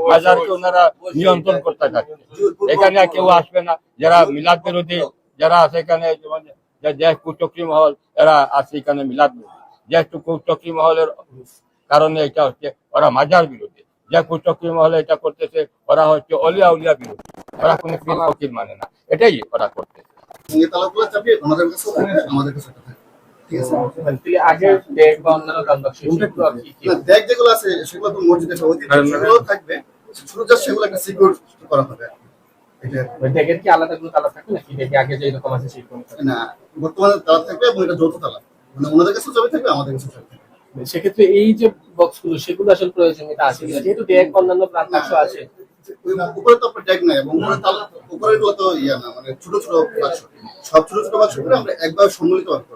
বাজারকে ওনারা নিয়ন্ত্রণ করতে থাকে। এখানে কেউ আসবে না, যারা মিলাদ বিরোধী যারা আছে এখানে, যে কুচক্রী মহল এরা আছে এখানে মিলাদ বিরোধী, যে কুচক্রী মহলের কারণে এটা হচ্ছে ওরা মাজার বিরোধী, যে কুচক্রী মহলে এটা করতেছে ওরা হচ্ছে অলিয়া উলিয়া বিরোধী, ওরা কোনো পীর ফকির মানে না, এটাই ওরা করতেছে। যেগুলো আছে সেগুলো তো মসজিদের সেগুলো থাকবে, শুধু জাস্ট সেগুলো একটা সিকিউর করা হবে। ডেকের কি আলাদা কোনো তালা থাকে নাকি ডেকে আগে যে এরকম আছে সেরকম না, বর্তমানে তালা থাকবে এবং এটা যৌথ তালা, মানে ওনাদের কাছে চাবি থাকবে, আমাদের কাছে চাবি থাকবে। সেক্ষেত্রে এই যে বক্সগুলো সেগুলো আসলে প্রয়োজনীয়তা আছে যেহেতু ডেক অন্যান্য প্রাণবাক্স আছে, উপরে তো আপনার ডেক নাই এবং উপরে গুলো তো ইয়া না, মানে ছোট ছোট বাক্স, সব ছোট ছোট বাক্স করে আমরা একবার সম্মিলিত করবো।